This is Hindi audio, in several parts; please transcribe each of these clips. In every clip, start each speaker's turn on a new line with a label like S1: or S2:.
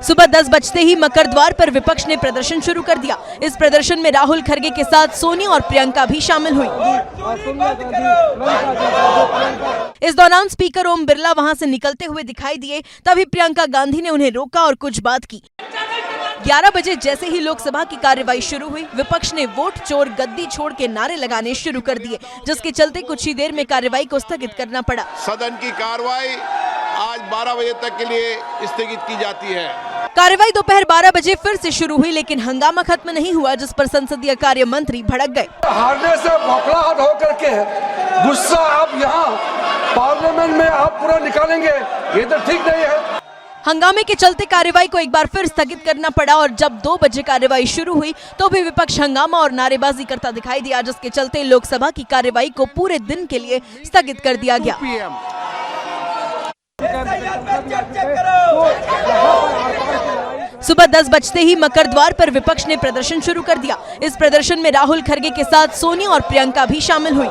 S1: सुबह 10 बजते ही मकर द्वार पर विपक्ष ने प्रदर्शन शुरू कर दिया। इस प्रदर्शन में राहुल खरगे के साथ सोनिया और प्रियंका भी शामिल हुई। इस दौरान स्पीकर ओम बिरला वहां से निकलते हुए दिखाई दिए, तभी प्रियंका गांधी ने उन्हें रोका और कुछ बात की। 11 बजे जैसे ही लोकसभा की कार्यवाही शुरू हुई, विपक्ष ने वोट चोर गद्दी छोड़ के नारे लगाने शुरू कर दिए, जिसके चलते कुछ ही देर में कार्यवाही को स्थगित करना पड़ा।
S2: सदन की कार्यवाही आज 12 बजे तक के लिए स्थगित की जाती है।
S1: कार्यवाही दोपहर 12 बजे फिर से शुरू हुई, लेकिन हंगामा खत्म नहीं हुआ, जिस पर संसदीय कार्य मंत्री भड़क गए।
S3: हारने से बौखलाहट होकर के गुस्सा आप यहाँ पार्लियामेंट में आप पूरा निकालेंगे, ये तो ठीक नहीं है।
S1: हंगामे के चलते कार्यवाही को एक बार फिर स्थगित करना पड़ा और जब 2 बजे कार्यवाही शुरू हुई तो भी विपक्ष हंगामा और नारेबाजी करता दिखाई दिया, जिसके चलते लोकसभा की कार्यवाही को पूरे दिन के लिए स्थगित कर दिया गया। सुबह 10 बजते ही मकर द्वार पर विपक्ष ने प्रदर्शन शुरू कर दिया। इस प्रदर्शन में राहुल खरगे के साथ सोनिया और प्रियंका भी शामिल हुई।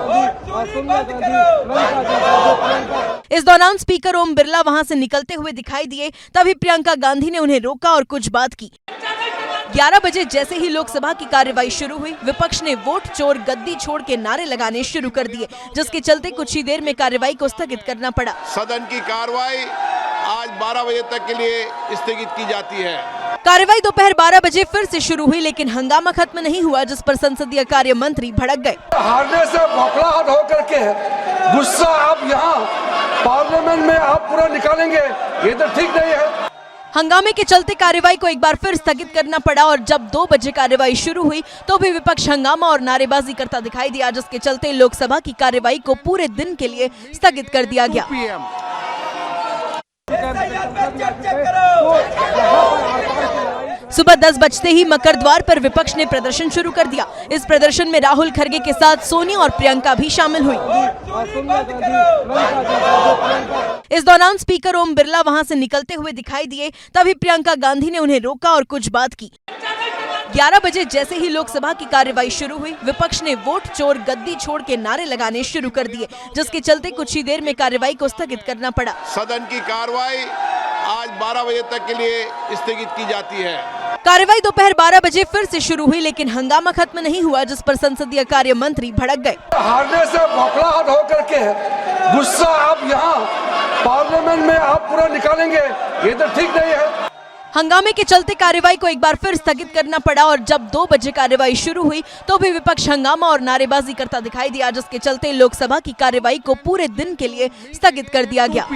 S1: इस दौरान स्पीकर ओम बिरला वहां से निकलते हुए दिखाई दिए, तभी प्रियंका गांधी ने उन्हें रोका और कुछ बात की। 11 बजे जैसे ही लोकसभा की कार्यवाही शुरू हुई, विपक्ष ने वोट चोर गद्दी छोड़ के नारे लगाने शुरू कर दिए, जिसके चलते कुछ ही देर में कार्यवाही को स्थगित करना पड़ा।
S2: सदन की कार्यवाही आज 12 बजे तक के लिए स्थगित की जाती है।
S1: कार्यवाही दोपहर 12 बजे फिर से शुरू हुई, लेकिन हंगामा खत्म नहीं हुआ, जिस पर संसदीय कार्य मंत्री भड़क गए।
S3: हारने से बौखलाहट होकर के गुस्सा आप यहाँ पार्लियामेंट में आप पूरा निकालेंगे, ये तो ठीक नहीं है।
S1: हंगामे के चलते कार्यवाही को एक बार फिर स्थगित करना पड़ा और जब 2 बजे कार्यवाही शुरू हुई तो भी विपक्ष हंगामा और नारेबाजी करता दिखाई दिया, जिसके चलते लोकसभा की कार्यवाही को पूरे दिन के लिए स्थगित कर दिया गया। सुबह 10 बजते ही मकर द्वार पर विपक्ष ने प्रदर्शन शुरू कर दिया। इस प्रदर्शन में राहुल खरगे के साथ सोनिया और प्रियंका भी शामिल हुई। इस दौरान स्पीकर ओम बिरला वहां से निकलते हुए दिखाई दिए, तभी प्रियंका गांधी ने उन्हें रोका और कुछ बात की। 11 बजे जैसे ही लोकसभा की कार्यवाही शुरू हुई, विपक्ष ने वोट चोर गद्दी छोड़ के नारे लगाने शुरू कर दिए, जिसके चलते कुछ ही देर में कार्यवाही को स्थगित करना पड़ा।
S2: सदन की कार्यवाही आज 12 बजे तक के लिए स्थगित की जाती है।
S1: कार्यवाही दोपहर 12 बजे फिर से शुरू हुई, लेकिन हंगामा खत्म नहीं हुआ, जिस पर संसदीय कार्य मंत्री भड़क गए।
S3: हारने से बौखलाहट होकर के गुस्सा आप यहाँ पार्लियामेंट में आप पूरा निकालेंगे, ये तो ठीक नहीं है।
S1: हंगामे के चलते कार्यवाही को एक बार फिर स्थगित करना पड़ा और जब 2 बजे कार्यवाही शुरू हुई तो भी विपक्ष हंगामा और नारेबाजी करता दिखाई दिया, जिसके चलते लोकसभा की कार्यवाही को पूरे दिन के लिए स्थगित कर दिया गया।